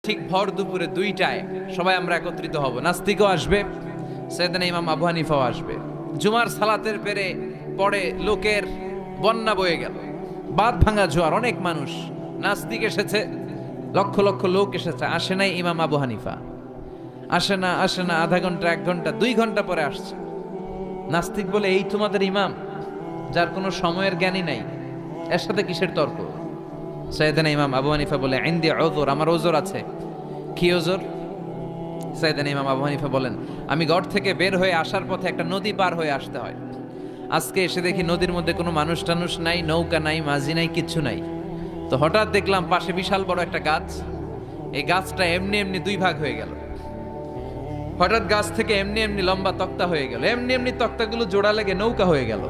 ঠিক ভর দুপুরে 2টায় সবাই আমরা একত্রিত হব। নাস্তিকও আসবে, সাইয়েদনা ইমাম আবু হানিফাও আসবে। জুমার সালাতের পরে লোকের বন্যা বয়ে গেল, বাঁধ ভাঙা জোয়ার, অনেক মানুষ। নাস্তিক এসেছে, লক্ষ লক্ষ লোক এসেছে, আসে নাই ইমাম আবু হানিফা। আসে না আধা ঘন্টা, 1 ঘন্টা, 2 ঘন্টা পরে আসছে। নাস্তিক বলে, এই তোমাদের ইমাম যার কোনো সময়ের জ্ঞানই নাই, এর সাথে কিসের তর্ক? সাইয়েদনা ইমাম আবু হানিফা বলে, ইনদি উযর, আমার ওজর আছে। কি ওজর? সাইয়েদনা ইমাম আবু হানিফা বলেন, আমি ঘর থেকে বের হয়ে আসার পথে একটা নদী পার হয়ে আসতে হয়। আজকে এসে দেখি নদীর মধ্যে কোনো মানুষ টানুষ নাই, নৌকা নাই, মাঝি নাই, কিচ্ছু নাই। তো হঠাৎ দেখলাম পাশে বিশাল বড় একটা গাছ। এই গাছটা এমনি এমনি 2 ভাগ হয়ে গেল। হঠাৎ গাছ থেকে এমনি এমনি লম্বা তক্তা হয়ে গেল, এমনি এমনি তক্তাগুলো জোড়া লেগে নৌকা হয়ে গেল।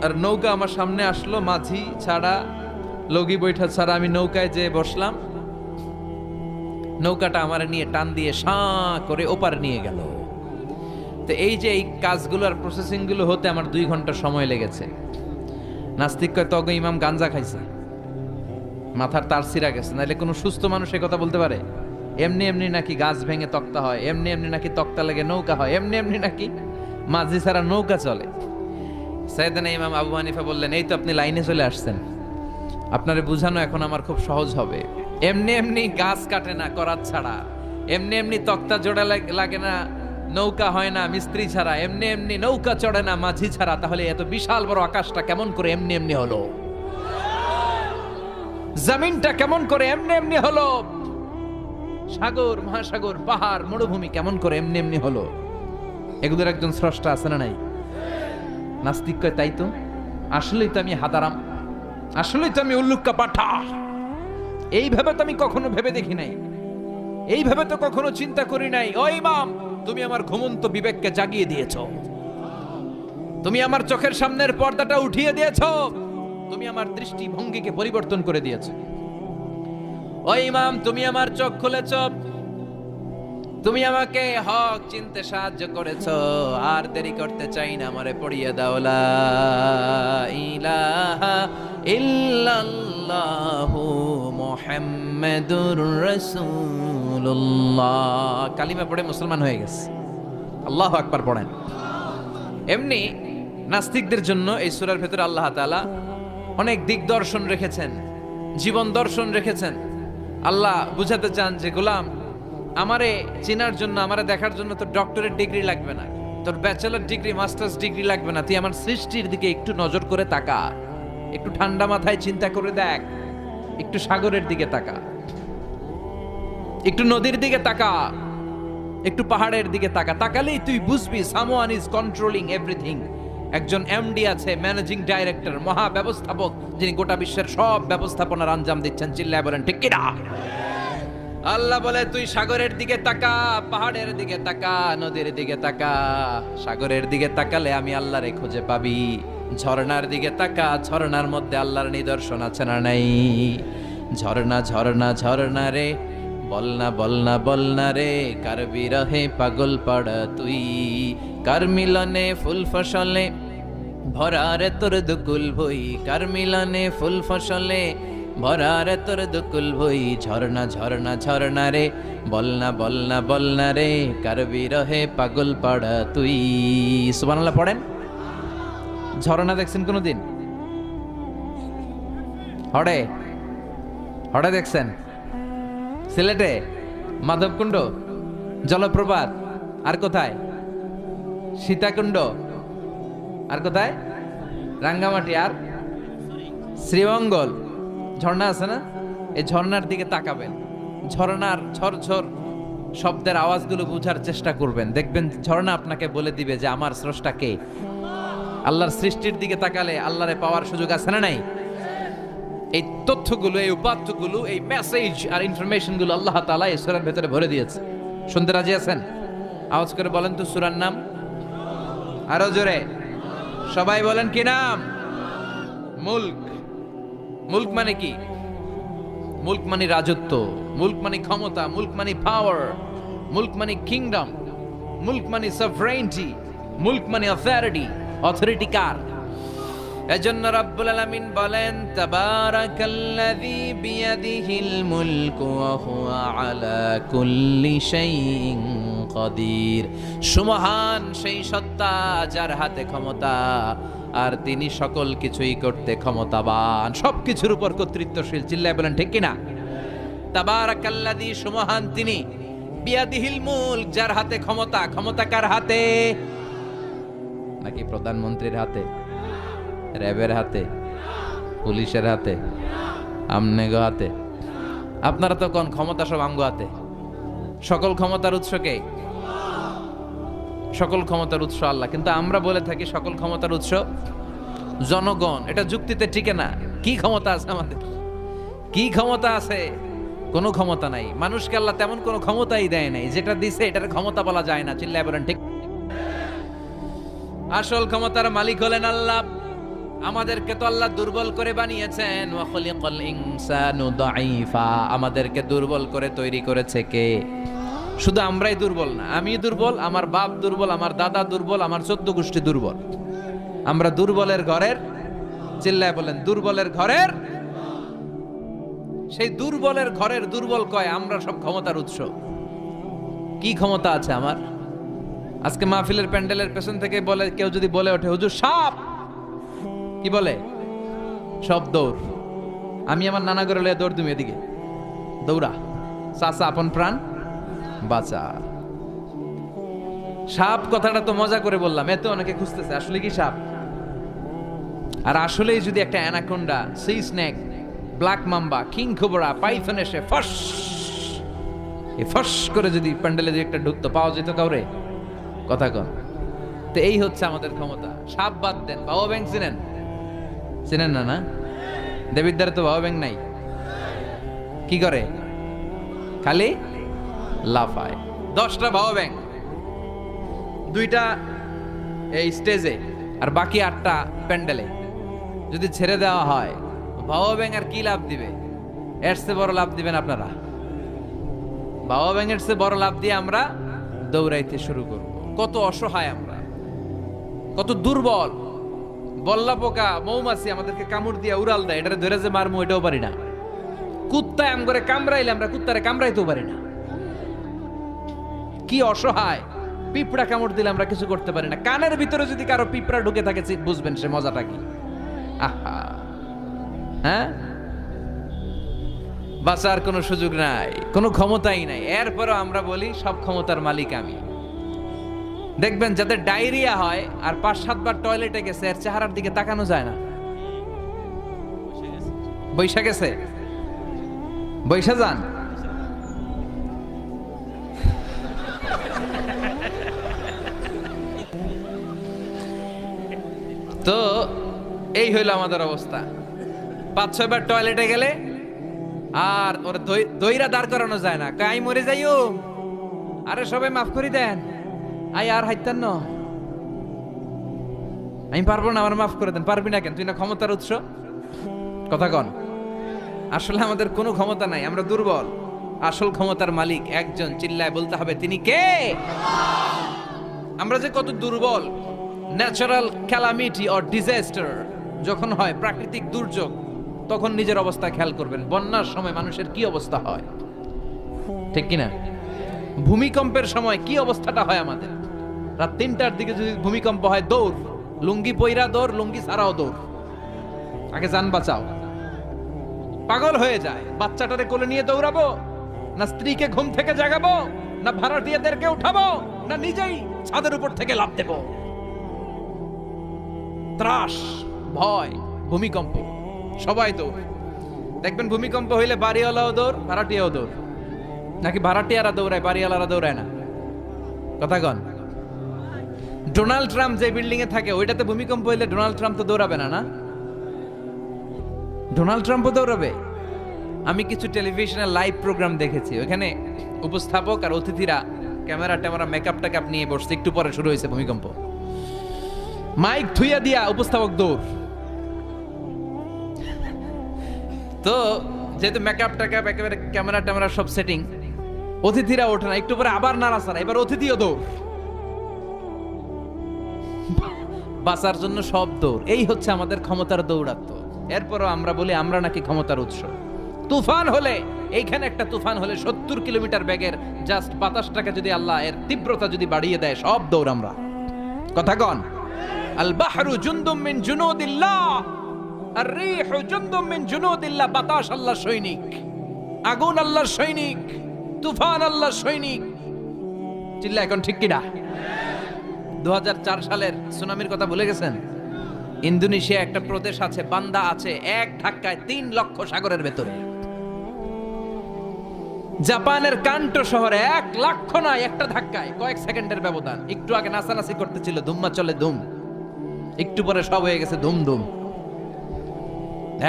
আর নৌকা আমার সামনে আসলো, মাঝি ছাড়া, লগি বৈঠা ছাড়া। আমি নৌকায় যেয়ে বসলাম, নৌকাটা আমার নিয়ে টান দিয়ে সাঁ করে ওপার নিয়ে গেল। তো এই যে এই কাজগুলো আর প্রসেসিং গুলো হতে আমার 2 ঘন্টা সময় লেগেছে। নাস্তিক কয়, তবে ইমাম গাঞ্জা খাইছে, মাথার তার ছিঁড়া গেছে, নাহলে কোনো সুস্থ মানুষ এই কথা বলতে পারে? এমনি এমনি নাকি গাছ ভেঙে তক্তা হয়, এমনি এমনি নাকি তক্তা লেগে নৌকা হয়, এমনি এমনি নাকি মাঝি ছাড়া নৌকা চলে? সাইয়েদনা ইমাম আবু হানিফা বললেন, এই তো আপনি লাইনে চলে আসছেন, আপনারে বুঝানো এখন আমার খুব সহজ হবে। এমনি এমনি গাছ কাটে না করাত ছাড়া, এমনি এমনি তক্তা জোড়া লাগে না, নৌকা হয় না মিস্ত্রি ছাড়া, এমনি এমনি নৌকা চড়ে না মাঝি ছাড়া। তাহলে এত বিশাল বড় আকাশটা কেমন করে এমনি এমনি হলো? জমিনটা কেমন করে এমনি এমনি হলো? সাগর, মহাসাগর, পাহাড়, মরুভূমি কেমন করে এমনি এমনি হলো? এগুলোর একজন স্রষ্টা আছে না নাই? নাস্তিক কয়, তাই তো, আসলেই তো আমি হাদারাম, আসলেই তো আমি উল্লুক্কা পাঠা। এইভাবে তো আমি কখনো ভেবে দেখি নাই, এইভাবে তো কখনো চিন্তা করি নাই। ও ইমাম, তুমি আমার ঘুমন্ত বিবেককে জাগিয়ে দিয়েছো, তুমি আমার চোখের সামনের পর্দাটা উঠিয়ে দিয়েছো, তুমি আমার দৃষ্টিভঙ্গিকে পরিবর্তন করে দিয়েছো। ও ইমাম, তুমি আমার চোখ খুলেছ, তুমি আমাকে হক চিনতে সাহায্য করেছো। আর দেরি করতে চাই না, আমারে পড়িয়ে দাও লা ইলাহা ইল্লাল্লাহু মুহাম্মাদুর রাসূলুল্লাহ। কালিমা পড়ে মুসলমান হয়ে গেছে। আল্লাহু আকবার পড়েন। এমনি নাস্তিকদের জন্য এই সূরার ভেতরে আল্লাহ তাআলা অনেক দিগদর্শন রেখেছেন, জীবন দর্শন রেখেছেন। আল্লাহ বুঝাতে চান যে গোলাম, আমারে চেনার জন্য, আমারে দেখার জন্য তোর ডক্টরেট ডিগ্রি লাগবে না, তোর ব্যাচেলর ডিগ্রি, মাস্টার্স ডিগ্রি লাগবে না। তুই আমার সৃষ্টির দিকে একটু নজর করে তাকা, একটু ঠান্ডা মাথায় চিন্তা করে দেখ, একটু সাগরের দিকে তাকা, একটু নদীর দিকে তাকা, একটু পাহাড়ের দিকে তাকা। তাকালেই তুই বুঝবি সামওয়ান ইজ কন্ট্রোলিং এভরিথিং। একজন এমডি আছে, ম্যানেজিং ডাইরেক্টর, মহা ব্যবস্থাপক, যিনি গোটা বিশ্বের সব ব্যবস্থাপনার আঞ্জাম দিচ্ছেন। চিল্লায় বলেন ঠিক কিনা? আল্লাহ বলে, তুই সাগরের দিকে তাকা, পাহাড়ের দিকে তাকা, নদীর দিকে তাকা। সাগরের দিকে তাকালে আমি আল্লাহরে খুঁজে পাবি। ঝর্ণার দিকে তাকা, ঝর্ণার মধ্যে আল্লাহর নিদর্শন আছে না নাই? ঝর্ণা ঝর্ণা ঝর্ণা রে, বলনা বলনা বলনা রে, কার বিরহে পাগল পাড়া তুই, কার মিলনে ফুল ফসলে ভরা রে তোর দুকুল ভই, কার মিলনে ফুল ফসলে ভরা রে তোর দুকুল ভই। ঝর্ণা ঝর্ণা ঝর্ণা রে, বলনা বলনা বলনা রে, কার বিরহে পাগল পাড়া তুই। সুবহানাল্লাহ পড়েন। ঝর্ণা দেখছেন কোনোদিন? হড়ে হড়ে দেখছেন? সিলেটে মাধবকুণ্ড জলপ্রপাত, আর কোথায়? সীতাকুণ্ড, আর কোথায়? রাঙ্গামাটি, আর শ্রীমঙ্গল। ঝর্ণা আছে না? এই ঝর্ণার দিকে তাকাবেন, ঝর্ণার ঝরঝর শব্দের আওয়াজগুলো বোঝার চেষ্টা করবেন, দেখবেন ঝর্ণা আপনাকে বলে দিবে যে আমার স্রষ্টা কে। আল্লাহর সৃষ্টির দিকে তাকালে আল্লাহরে পাওয়ার সুযোগ আছে না নাই? এই তথ্যগুলো, এই উপাত্তগুলো, এই মেসেজ আর ইনফরমেশনগুলো আল্লাহ তাআলা এই সূরার ভেতরে ভরে দিয়েছে। শুনতে রাজি আছেন? আওয়াজ করে বলেন তো সূরার নাম। আরো জোরে সবাই বলেন, কি নাম? মুলক। মুলক মানে কি? মুলক মানে রাজত্ব, মুলক মানে ক্ষমতা, মুলক মানে পাওয়ার, মুলক মানে কিংডম, মুলক মানে সভরেইনটি, মুলক মানে অথরিটি। অথরিটি কার? এজন্য রব্বুল আলামিন বলেন তাবারাকাল্লাযী বিয়াদিহিল মুলকু ওয়া হুয়া আলা কুল্লি শাইইন কাদির। সুমহান সেই সত্তা যার হাতে ক্ষমতা, আর তিনি সকল কিছুই করতে ক্ষমতাবান, সবকিছুর উপর কর্তৃত্বশীল। চিল্লায় বলেন ঠিক কিনা? তাবারাকাল্লাযী, সুমহান তিনি, বিয়াদিহিল মুলক, যার হাতে ক্ষমতা। ক্ষমতা কার হাতে? নাকি প্রধানমন্ত্রীর হাতে, র্যাবের হাতে, পুলিশের হাতে, আমনেগো হাতে? আপনারা তো কোন ক্ষমতা সব আমগো হাতে। সকল ক্ষমতার উৎস কে? সকল ক্ষমতার উৎস আল্লাহ। কিন্তু আমরা বলে থাকি সকল ক্ষমতার উৎস জনগণ। এটা যুক্তিতে টিকে না। কি ক্ষমতা আছে আমাদের? কি ক্ষমতা আছে? কোনো ক্ষমতা নাই। মানুষকে আল্লাহ তেমন কোনো ক্ষমতাই দেয় নাই। যেটা দিছে এটার ক্ষমতা বলা যায় না। চিল্লায় বলেন ঠিক। আসল ক্ষমতার মালিক হলেন আল্লাহ। আমাদেরকে তো আল্লাহ দুর্বল করে বানিয়েছেন। ওয়া খালিকাল ইনসানু দাঈফা, আমাদেরকে দুর্বল করে তৈরি করেছে কে? শুধু আমরাই দুর্বল না, আমি দুর্বল, আমার বাপ দুর্বল, আমার দাদা দুর্বল, আমার 14 গোষ্ঠী দুর্বল। আমরা দুর্বলের ঘরের, চিল্লায় বলেন দুর্বলের ঘরের। সেই দুর্বলের ঘরের দুর্বল কয় আমরা সব ক্ষমতার উৎস। কি ক্ষমতা আছে আমার? আজকে মাহফিলের প্যান্ডেলের পেছন থেকে বলে, কেউ যদি বলে ওঠে হুজুর সাপ, কি বলে? সব দৌড়। আমি আমার নানা ঘরে লয়ে দৌড়, তুমি এদিকে দৌড়া, চাচা আপন প্রাণ বাঁচা। সাপ কথাটা তো মজা করে বললাম, এত অনেকে খুঁজতেছে আসলে কি সাপ। আর আসলেই যদি একটা anaconda, C snake, black mamba, king cobra, Python এসে ফস করে যদি প্যান্ডেলে একটা ঢুকতো, পাওয়া যেত কাউরে? কথা কন। তো এই হচ্ছে আমাদের ক্ষমতা। সাপ বাদ দেন, বাবা ব্যাংক চিনেন? চিনেন না? না, দেবিদ্বারে তো বাবা ব্যাংক নাই। কি করে? খালি লাফায়। 10টা বাবা ব্যাংক, 2টা এই স্টেজে, আর বাকি 8টা প্যান্ডেলে যদি ছেড়ে দেওয়া হয়, বাবা ব্যাংক আর কি লাভ দিবে? এর চেয়ে বড় লাভ দিবেন আপনারা। বাবা ব্যাংকের চেয়ে বড় লাভ দিয়ে আমরা দৌড়াইতে শুরু করব। কত অসহায় আমরা, কত দুর্বল। বল্লা পোকা, মৌমাছি আমাদেরকে কামড় দিয়ে উড়াল দেয়, এটারে ধরে যে মারমু এটাও পারি না। কুত্তায় আম করে কামড়াইলে আমরা কুত্তারে কামড়াইতেও পারি না। কি অসহায়। পিঁপড়া কামড় দিলে আমরা কিছু করতে পারি না। কানের ভিতরে যদি কারো পিঁপড়া ঢুকে থাকে বুঝবেন সে মজাটা কি। আহা, হ্যাঁ, বাঁচার কোনো সুযোগ নাই, কোনো ক্ষমতাই নাই। এরপরও আমরা বলি সব ক্ষমতার মালিক আমি। দেখবেন যাদের ডায়রিয়া হয় আর 5-7 বার টয়লেটে গেছে, এর চেহারার দিকে তাকানো যায় না। বৈশা গেছে, বৈশা যান। তো এই হইল আমাদের অবস্থা। 5-6 বার টয়লেটে গেলে আর ওর দইরা দাঁড় করানো যায় না। কাই মরে যাইও, আরে সবাই মাফ করে দেন, আই আর হাইতেন না, আমি পারবো না, আমার মাফ করে দেন। পারবি না কেন? তুই না ক্ষমতার উৎস। কথা কন। আসলে আমাদের কোনো ক্ষমতা নাই, আমরা দুর্বল। আসল ক্ষমতার মালিক একজন, চিল্লায় বলতে হবে তিনি কে। আমরা যে কত দুর্বল। ন্যাচারাল ক্যালামিটি অর ডিজাস্টার যখন হয়, প্রাকৃতিক দুর্যোগ, তখন নিজের অবস্থা খেয়াল করবেন। বন্যার সময় মানুষের কি অবস্থা হয়, ঠিক কিনা? ভূমিকম্পের সময় কি অবস্থাটা হয় আমাদের। রাত 3টার দিকে যদি ভূমিকম্প হয়, দৌড়, লুঙ্গি পইরা দৌড়, লুঙ্গি ছাড়াও দৌড়, আগে জান বাঁচাও। পাগল হয়ে যায়। বাচ্চাটারে কোলে নিয়ে দৌড়াবো, না স্ত্রীকে ঘুম থেকে জাগাবো, না ভাড়াটিয়াদেরকে উঠাবো, না নিজেই ছাদের উপর থেকে লাফ দেবো। ত্রাস, ভয়, ভূমিকম্প, সবাই দৌড়। দেখবেন ভূমিকম্প হইলে বাড়িওয়ালাও দৌড়, ভাড়াটিয়াও দৌড়। নাকি ভাড়াটিয়ারা দৌড়ায়, বাড়িওয়ালারা দৌড়ায় না? কথা কন। ডোনাল্ড ট্রাম্প যে বিল্ডিং এ থাকে, ওইটাতে ভূমিকম্প হইলে ডোনাল্ড ট্রাম্প তো দৌড়াবে না? না, ডোনাল্ড ট্রাম্পও দৌড়াবে। আমি কিছু টেলিভিশনের লাইভ প্রোগ্রাম দেখেছি, ওখানে উপস্থাপক আর অতিথিরা ক্যামেরা ট্যামেরা মেকআপ টেকআপ নিয়ে বসছে। একটু পরে শুরু হয়েছে ভূমিকম্প, মাইক থুইয়া দিয়া উপস্থাপক দৌড়। তো যেহেতু মেকআপ টেকআপ একেবারে ক্যামেরা ট্যামেরা সব সেটিং, অতিথিরা ওঠে না। একটু পরে আবার নাড়াচাড়া, এবার অতিথিও দৌড়। বাঁচার জন্য সব দৌড়। এই হচ্ছে আমাদের ক্ষমতার দৌড়াত্ম। এরপরও আমরা বলি আমরা নাকি ক্ষমতার উৎস। তুফান হলে, এইখানে একটা তুফান হলে 70 কিলোমিটার বেগের জাস্ট বাতাসটাকে যদি আল্লাহ এর তীব্রতা যদি বাড়িয়ে দেয়, সব দৌড় আমরা। কথা কন। আল বাহরু জুনদুম মিন জুনুদিল্লাহ, আর রিহু জুনদুম মিন জুনুদিল্লাহ। বাতাস আল্লাহর সৈনিক, আগুন আল্লাহর সৈনিক, তুফান আল্লাহর সৈনিক। চিল্লা এখন ঠিক কিনা? 2004 সালের সুনামির কথা ভুলে গেছেন? ইন্দোনেশিয়া একটা প্রদেশ আছে, বান্দা আছে, এক ধাক্কায় 3 লক্ষ সাগরের ভেতরে। জাপানের কান্টো শহরে 1 লক্ষ নয়, একটা ধাক্কায়, কয়েক সেকেন্ডের ব্যবধান। একটু আগে নাচানাচি করতেছিল, ধুম্মা চলে ধুম, একটু পরে সব হয়ে গেছে ধুম ধুম।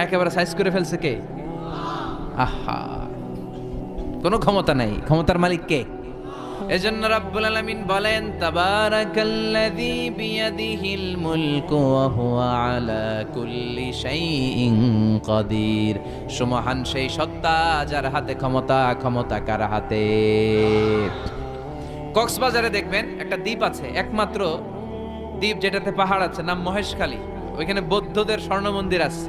একেবারে সাইজ করে ফেলছে কে? আহা, কোনো ক্ষমতা নাই। ক্ষমতার মালিক কে? এজন্য রাব্বুল আলামিন বলেন, তাবারাকাল্লাযী বিয়াদিহিল মুলকু ওয়া হুয়া আলা কুল্লি শাইইন কাদির। সুমহান সেই সত্তা যার হাতে ক্ষমতা, ক্ষমতা কার হাতে? কক্সবাজারে দেখবেন একটা দ্বীপ আছে, একমাত্র দ্বীপ যেটাতে পাহাড় আছে, নাম মহেশখালী। ওইখানে বৌদ্ধদের স্বর্ণ মন্দির আছে।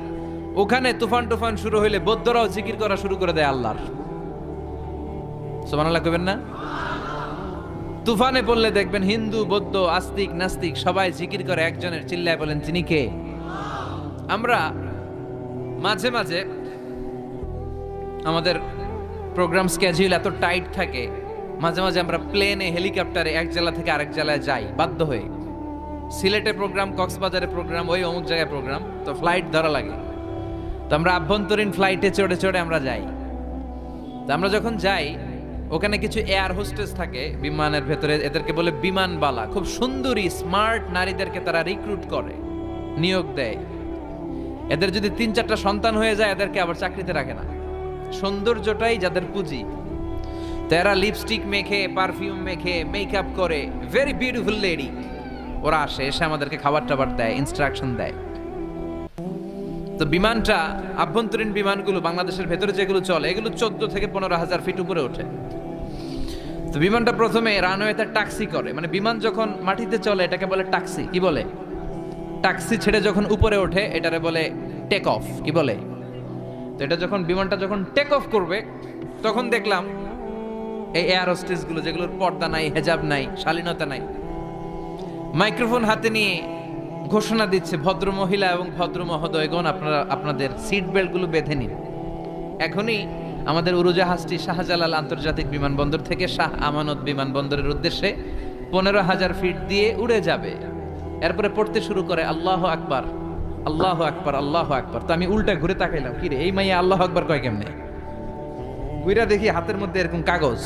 ওখানে তুফান টুফান শুরু হইলে বৌদ্ধরাও জিকির করা শুরু করে দেয় আল্লাহর। সুবহানাল্লাহ কইবেন না? তুফানে পড়লে দেখবেন হিন্দু, বৌদ্ধ, আস্তিক, নাস্তিক সবাই জিকির করে একজনের। চিল্লায় বলেন, তিনি কে? আমরা মাঝে মাঝে আমাদের প্রোগ্রাম স্কেডিউল এত টাইট থাকে, মাঝে মাঝে আমরা প্লেনে, হেলিকপ্টারে এক জেলা থেকে আরেক জেলায় যাই বাধ্য হয়ে। সিলেটে প্রোগ্রাম, কক্সবাজারে প্রোগ্রাম, ওই অমুক জায়গায় প্রোগ্রাম, তো ফ্লাইট ধরা লাগে। তো আমরা আভ্যন্তরীণ ফ্লাইটে চড়ে চড়ে আমরা যাই। তো আমরা যখন যাই, ওখানে কিছু এয়ার হোস্টেস থাকে বিমানের ভেতরে, এদেরকে বলে বিমানবালা। খুব সুন্দরী স্মার্ট নারীদেরকে তারা রিক্রুট করে, নিয়োগ দেয়। এদের যদি 3-4টা সন্তান হয়ে যায়, এদেরকে আবার চাকরিতে রাখে না। সৌন্দর্যটাই যাদের পুঁজি। তো এরা লিপস্টিক মেখে, পারফিউম মেখে, মেকআপ করে, ভেরি বিউটিফুল লেডি। ওরা আসে, এসে আমাদেরকে খাবার টাবার দেয়, ইনস্ট্রাকশন দেয়। তো বিমানটা, আভ্যন্তরীণ বিমানগুলো বাংলাদেশের ভেতরে যেগুলো চলে, এগুলো 14 থেকে 15,000 ফিট উপরে ওঠে। তো বিমানটা প্রথমে রানওয়েতে ট্যাক্সি করে, মানে বিমান যখন মাটিতে চলে এটাকে বলে ট্যাক্সি। কি বলে? ট্যাক্সি ছেড়ে যখন উপরে ওঠে এটারে বলে টেক অফ। কি বলে? তো এটা যখন বিমানটা যখন টেক অফ করবে, তখন দেখলাম এই এয়ার হোস্টেস গুলো, যেগুলোর পর্দা নাই, হেজাব নাই, শালীনতা নাই, মাইক্রোফোন হাতে নিয়ে ঘোষণা দিচ্ছে, ভদ্র মহিলা এবং ভদ্র মহোদয়গণ, আপনারা আপনাদের সিট বেল্ট গুলো বেঁধে নিন। এখনই আমাদের উড়োজাহাজটি শাহজালাল আন্তর্জাতিক বিমানবন্দর থেকে শাহ আমানত বিমানবন্দরের উদ্দেশ্যে 15,000 ফিট দিয়ে উড়ে যাবে। এরপরে পড়তে শুরু করে আল্লাহু আকবার, আল্লাহু আকবার, আল্লাহু আকবার। তো আমি উল্টা ঘুরে তাকাইলাম, কি রে এই মাইয়া আল্লাহু আকবার কয় কেমনে? ঘুরে দেখি হাতের মধ্যে এরকম কাগজ।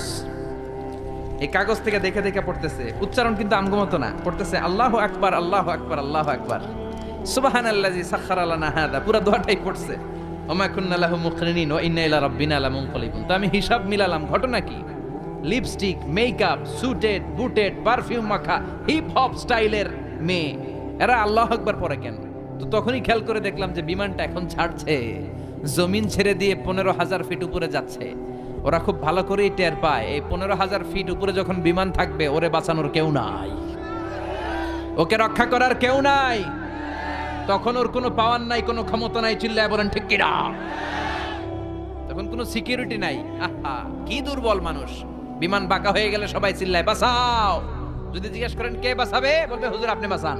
এই কাগজ থেকে দেখে দেখে পড়তেছে, উচ্চারণ কিন্তু আমগমতো না, পড়তেছে আল্লাহু আকবার, আল্লাহু আকবার, আল্লাহু আকবার, সুবহানাল্লাযী সাখখারা লানা হাদা। পুরো দোয়াটাই পড়ছে, ওমা কুন্না লাহু মুকরিনিন ওয়া ইন্না ইলা রাব্বিনা লামুনকালিবুন। তো আমি হিসাব মিলালাম, ঘটনা কি? লিপস্টিক, মেকআপ, সুটেড, বুটেড, পারফিউম মাখা, হিপ হপ স্টাইলের মেয়ে, এরা আল্লাহু আকবার পড়ে কেন? তো তখনই খেয়াল করে দেখলাম যে বিমানটা এখন ছাড়ছে, জমিন ছেড়ে দিয়ে 15,000 ফিট উপরে যাচ্ছে। ওরা খুব ভালো করেই টের পায়, এই 15,000 ফিট উপরে যখন বিমান থাকবে, ওরে বাঁচানোর কেউ নাই, ওকে রক্ষা করার কেউ নাই। তখন ওর কোনো পাওয়ার নাই, কোনো ক্ষমতা নাই। চিল্লায় বলেন ঠিক কিনা? তখন কোনো সিকিউরিটি নাই। আহা, কি দুর্বল মানুষ। বিমান বাঁকা হয়ে গেলে সবাই চিল্লায় বাঁচাও। যদি জিজ্ঞেস করেন কে বাঁচাবে, বলবে হুজুর আপনি বাঁচান।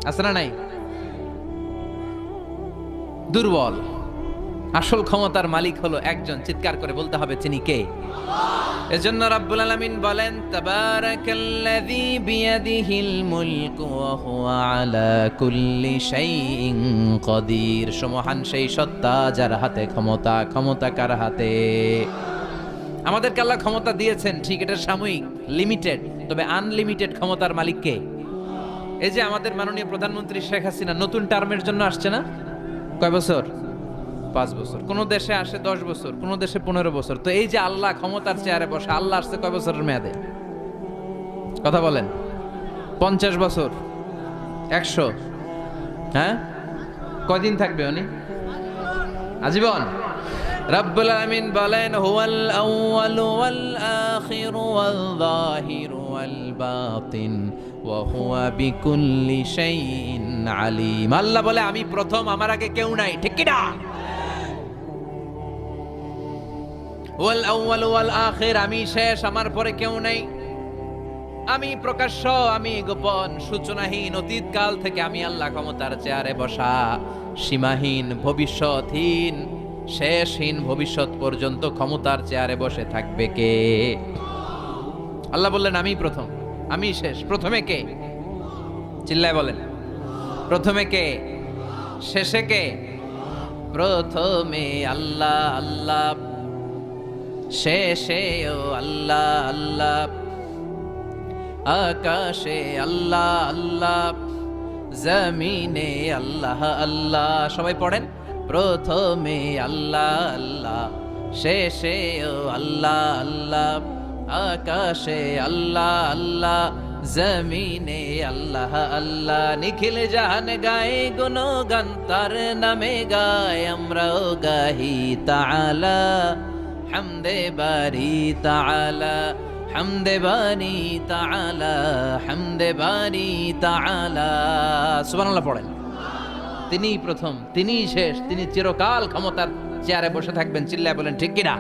আছে না নাই? দুর্বল। আসল ক্ষমতার মালিক হলো একজন, চিৎকার করে বলতে হবে তিনি কে? এজন্য রাব্বুল আলামিন বলেন, তাবারাকাল্লাযী বিয়াদিহিল মুলকু ওয়া হুয়া আলা কুল্লি শাইইন কাদির। সুমহান সেই সত্তা যার হাতে ক্ষমতা, ক্ষমতা কার হাতে? আমাদেরকে আল্লাহ ক্ষমতা দিয়েছেন, ঠিক, এটা সাময়িক, লিমিটেড, তবে আনলিমিটেড ক্ষমতার মালিক কে? এই যে আমাদের মাননীয় প্রধানমন্ত্রী শেখ হাসিনা নতুন টার্মের জন্য আসছে না? কয় বছর? 5 বছর। কোন দেশে আসে 10 বছর, কোন দেশে 15 বছর। তো এই যে আল্লাহ ক্ষমতার চেয়ারে বসে, আল্লাহ আসছে কয় বছরের মেয়াদে? কথা বলেন। 50 বছর, 100? হ্যাঁ, কয়দিন থাকবে উনি? আজীবন। রাব্বুল আলামিন বলেন, হুয়াল আউয়ালু ওয়াল আখিরু ওয়াল যাহিরু ওয়াল বাতিন ওয়া হুয়া বিকুল্লি শাইইন আলিম। আল্লাহ বলে আমি প্রথম, আমার আগে কেউ নাই, ঠিক কি না? ওয়াল আউয়াল ওয়াল আখির, আমি শেষ, আমার পরে কেউ নাই। আমি প্রকাশ্য, আমি গোপন, সূচনাহীন, অতীতকাল থেকে আমি আল্লাহ ক্ষমতার চেয়ারে বসা, সীমাহীন, ভবিষ্যৎহীন, শেষহীন, ভবিষ্যৎ পর্যন্ত ক্ষমতার চেয়ারে বসে থাকবে কে? আল্লাহ বললেন আমি প্রথম, আমি শেষ। প্রথমে কে? চিল্লায় বলেন, প্রথমে কে? শেষে কে? প্রথমে আল্লাহ আল্লাহ, শেষেও আল্লাহ আল্লাহ, আকাশে আল্লাহ আল্লাহ, জমিনে আল্লাহ আল্লাহ। সবাই পড়েন, প্রথমে আল্লাহ আল্লাহ, শেষেও আল্লাহ আল্লাহ, আকাশে আল্লাহ আল্লাহ, জমিনে আল্লাহ আল্লাহ। নিখিল জাহান গায়ে গুণগান, তার নামে গায় আমরাও গাহি তাআলা, হামদে বারি তাআলা, হামদে বারি তাআলা, হামদে বারি তাআলা। সুবহানাল্লাহ পড়েন। তিনিই প্রথম, তিনিই শেষ, তিনি চিরকাল ক্ষমতার চেয়ারে বসে থাকবেন। চিল্লায় বলেন ঠিক কিনা?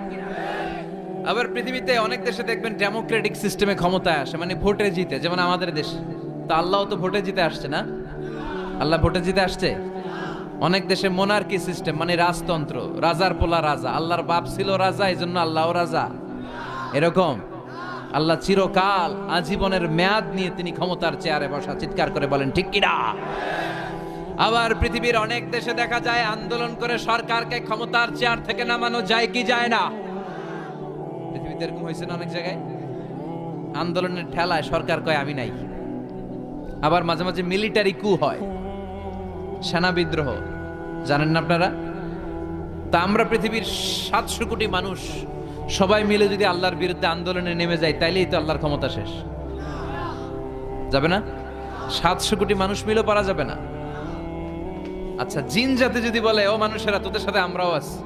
আবার পৃথিবীতে অনেক দেশে দেখবেন ডেমোক্রেটিক সিস্টেমে ক্ষমতায় আসে, মানে ভোটে জিতে, যেমন আমাদের দেশ। তা আল্লাহও তো ভোটে জিতে আসছে না? আল্লাহ ভোটে জিতে আসছে। অনেক দেশে মোনার্কি সিস্টেম, মানে রাজতন্ত্র, রাজার পোলা রাজা, আল্লাহর বাপ ছিল রাজা, এই জন্য আল্লাহও রাজা। এরকম আল্লাহ চিরকাল, আজীবনের মেয়াদ নিয়ে তিনি ক্ষমতার চেয়ারে বসা। চিৎকার করে বলেন ঠিক কিনা? আবার পৃথিবীর অনেক দেশে দেখা যায় আন্দোলন করে সরকারকে ক্ষমতার চেয়ার থেকে নামানো যায় কি যায় না? পৃথিবীতে এরকম হয়েছে না অনেক জায়গায়? আন্দোলনের ঠেলায় সরকার কয় আমি নাই। আবার মাঝে মাঝে মিলিটারি কু হয়, সেনা বিদ্রোহ, জানেন না আপনারা? তা আমরা পৃথিবীর 700 কোটি মানুষ সবাই মিলে যদি আল্লাহর বিরুদ্ধে আন্দোলনে নেমে যায়, তাইলেই তো আল্লাহর ক্ষমতা শেষ যাবে না? 700 কোটি মানুষ মিলেও পারা যাবে না। আচ্ছা, জিন জাতি যদি বলে ও মানুষেরা তোদের সাথে আমরাও আছি,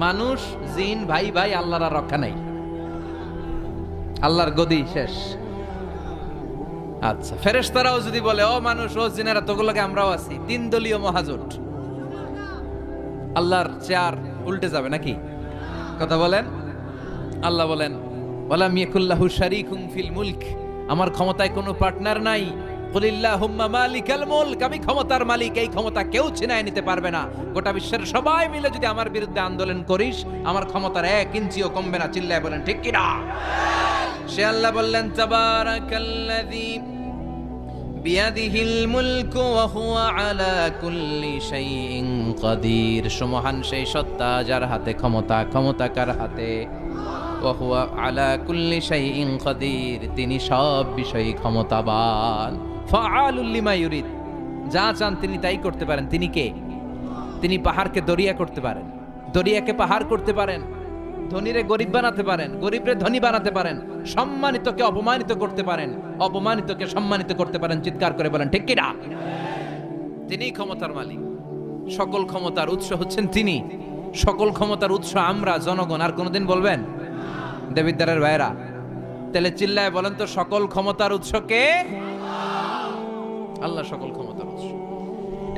মানুষ জিন ভাই ভাই, আল্লাহর আর রক্ষা নাই, আল্লাহর গদি শেষ। আচ্ছা, ফেরেশতারাও যদি বলে ও মানুষ ও জিনেরা তোগুলোকে আমরাও আছি, 3 দলীয় মহাজোট, আল্লাহর চেয়ার উল্টে যাবে নাকি? কথা বলেন। আল্লাহ বলেন ওয়ালাম ইয়াকুল্লাহু শারীকুম ফিল মুলক, আমার ক্ষমতায় কোনো পার্টনার নাই। কুলিল্লাহুম্মা মালিকাল মুলক, আমি ক্ষমতার মালিক, এই ক্ষমতা কেউ ছিনায় নিতে পারবে না। গোটা বিশ্বের সবাই মিলে যদি আমার বিরুদ্ধে আন্দোলন করিস, আমার ক্ষমতার 1 ইঞ্চিও কমবে না। চিল্লায় বলেন ঠিক কি না? সে আল্লাহ বললেন তাবারাকাল্লাযী বিয়াদিহিল মুলকু ওয়া হুয়া আলা কুল্লি শাইইন কাদির। সুমহান সেই সত্তা যার হাতে ক্ষমতা, ক্ষমতা কার হাতে? ওয়া হুয়া আলা কুল্লি শাইইন কাদির, তিনি সব বিষয়ে ক্ষমতাবান। ফাআলুল লিমা ইউরিদ, যা চান তিনি তাই করতে পারেন। তিনি কে? তিনি পাহাড়কে দরিয়া করতে পারেন, দরিয়াকে পাহাড় করতে পারেন, ধনীরে গরিব বানাতে পারেন, গরিবরে ধনী বানাতে পারেন, সম্মানিতকে অপমানিত করতে পারেন, অপমানিতকে সম্মানিত করতে পারেন। চিৎকার করে বলেন ঠিক কি না? তিনিই ক্ষমতার মালিক। সকল ক্ষমতার উৎস হচ্ছেন তিনি। সকল ক্ষমতার উৎস আমরা জনগণ। আর কোনোদিন বলবেন? দেবিদ্বারের ভাইরা, তাহলে চিল্লায় বলেন তো সকল ক্ষমতার উৎস কে? আল্লাহ সকল ক্ষমতার উৎস।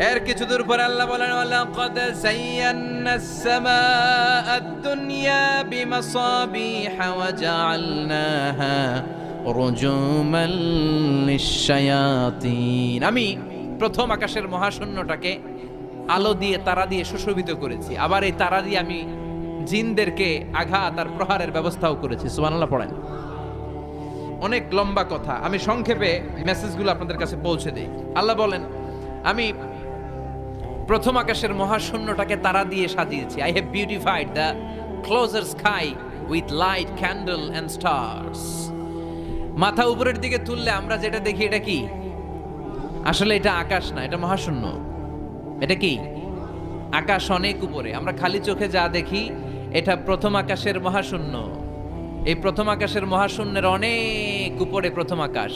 এর কিছু দূর পরে আল্লাহ বলেন ওয়ালাকাদ যায়্যানাস সামাআদ দুনিয়া বিমাসাবিহা ওয়া জাআলনাহা রুজুমান লিশ-শায়াতিন। আমি প্রথম আকাশের মহাশূন্যটাকে আলো দিয়ে, তারা দিয়ে সুশোভিত করেছি। আবার এই তারা দিয়ে আমি জিনদেরকে আঘাত আর প্রহারের ব্যবস্থাও করেছি। সুবহানাল্লাহ পড়েন। অনেক লম্বা কথা, আমি সংক্ষেপে মেসেজগুলো আপনাদের কাছে পৌঁছে দেই। আল্লাহ বলেন আমি প্রথম আকাশের মহাশূন্যটাকে তারা দিয়ে সাজিয়েছি। I have beautified the closer sky with light, candle and stars. মাথা উপরের দিকে তুললে আমরা যেটা দেখি এটা কি? আসলে এটা আকাশ না, এটা মহাশূন্য। এটা কি? আকাশ অনেক উপরে। আমরা খালি চোখে যা দেখি এটা প্রথম আকাশের মহাশূন্য। এই প্রথম আকাশের মহাশূন্যের অনেক উপরে প্রথম আকাশ,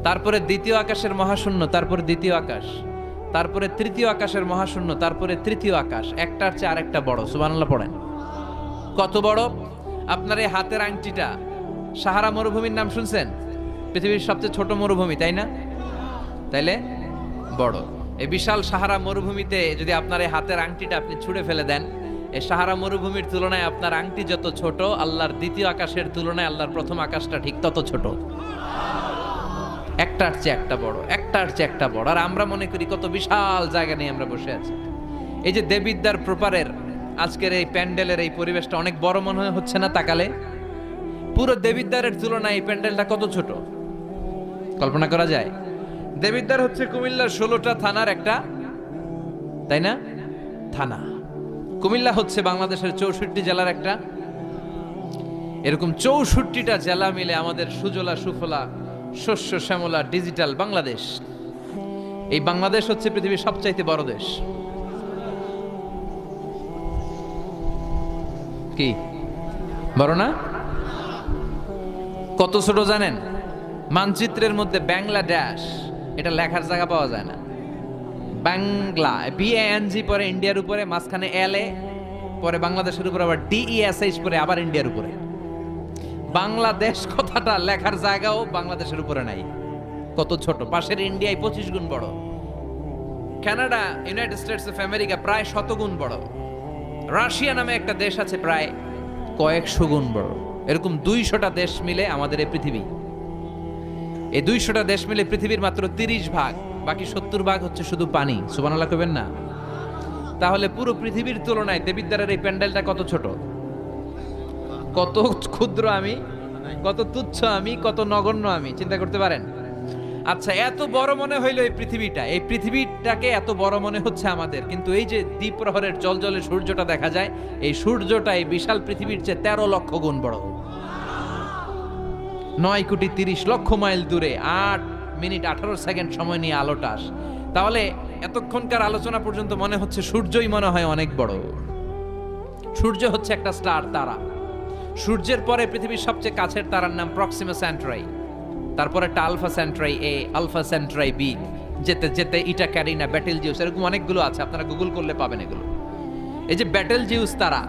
তারপরে দ্বিতীয় আকাশের মহাশূন্য, তারপরে দ্বিতীয় আকাশ, তারপরে তৃতীয় আকাশের মহাশূন্য, তারপরে তৃতীয় আকাশ। একটার চেয়ে আরেকটা বড়। সুবহানাল্লাহ পড়েন। কত বড়? আপনার এই হাতের আংটিটা, সাহারা মরুভূমির নাম শুনছেন? পৃথিবীর সবচেয়ে ছোট মরুভূমি, তাই না? তাইলে বড়। এই বিশাল সাহারা মরুভূমিতে যদি আপনার এই হাতের আংটিটা আপনি ছুঁড়ে ফেলে দেন, এই সাহারা মরুভূমির তুলনায় আপনার আংটি যত ছোট, আল্লাহর দ্বিতীয় আকাশের তুলনায় আল্লাহর প্রথম আকাশটা ঠিক তত ছোট। একটার চেয়ে একটা বড়, একটার চেয়ে একটা বড়। আর আমরা মনে করি কত বিশাল জায়গা নিয়ে আমরা বসে আছি। এই যে দেবিদ্বার প্রপারের আজকের এই প্যান্ডেলের এই পরিবেশটা অনেক বড় মনে হচ্ছে না তাকালে? পুরো দেবিদ্বারের তুলনায় এই প্যান্ডেলটা কত ছোট কল্পনা করা যায়? দেবিদ্বার হচ্ছে কুমিল্লার 16টা থানার একটা, তাই না, থানা। কুমিল্লা হচ্ছে বাংলাদেশের 64 জেলার একটা। এরকম 64টা জেলা মিলে আমাদের সুজলা সুফলা শস্য শ্যামলা ডিজিটাল বাংলাদেশ। এই বাংলাদেশ হচ্ছে পৃথিবীর সবচাইতে বড় দেশ। কি বড় না? কত ছোট জানেন? মানচিত্রের মধ্যে বাংলাদেশ এটা লেখার জায়গা পাওয়া যায় না। বাংলা BANG পরে ইন্ডিয়ার উপরে, মাঝখানে LA, পরে বাংলাদেশের উপরে আবার DESH পরে আবার ইন্ডিয়ার উপরে। বাংলাদেশ কথাটা লেখার জায়গাও বাংলাদেশের উপরে নাই। কত ছোট! পাশের ইন্ডিয়ায় 25 গুণ বড়, Canada, United states of America প্রায় 100 গুণ বড়, রাশিয়া নামে একটা দেশ আছে প্রায় কয়েকশো গুণ বড়। এরকম 200টা দেশ মিলে আমাদের এই পৃথিবী। এই 200টা দেশ মিলে পৃথিবীর মাত্র 30 ভাগ, বাকি 70 ভাগ হচ্ছে শুধু পানি। সুবহানাল্লাহ কইবেন না? তাহলে পুরো পৃথিবীর তুলনায় দেবিদ্বারের এই প্যান্ডেলটা কত ছোট, কত ক্ষুদ্র আমি, কত তুচ্ছ আমি, কত নগণ্য আমি, চিন্তা করতে পারেন? আচ্ছা, এত বড় মনে হইলো এই পৃথিবীটা, এই পৃথিবীটাকে এত বড় মনে হচ্ছে আমাদের, কিন্তু এই যে দ্বীপ্রহরের জলজলে সূর্যটা দেখা যায়, এই সূর্যটা এই বিশাল পৃথিবীর চেয়ে 13 লক্ষ গুণ বড়। 9 কোটি 30 লক্ষ মাইল দূরে 8 মিনিট 18 সেকেন্ড সময় নিয়ে আলোটা আসে। তাহলে এতক্ষণকার আলোচনা পর্যন্ত মনে হচ্ছে সূর্যই মনে হয় অনেক বড়। সূর্য হচ্ছে একটা স্টার, তারা। সূর্যের পরে পৃথিবীর সবচেয়ে কাছের তারার নাম প্রক্সিমা সেন্ট্রাই, তারপরে Alpha Centauri A, Alpha Centauri B, যেতে যেতে ইটা ক্যারিনা, ব্যাটেল জিউস, এরকম অনেকগুলো আছে, আপনারা গুগল করলে পাবেন এগুলো। এই যে ব্যাটেল জিউস তারা,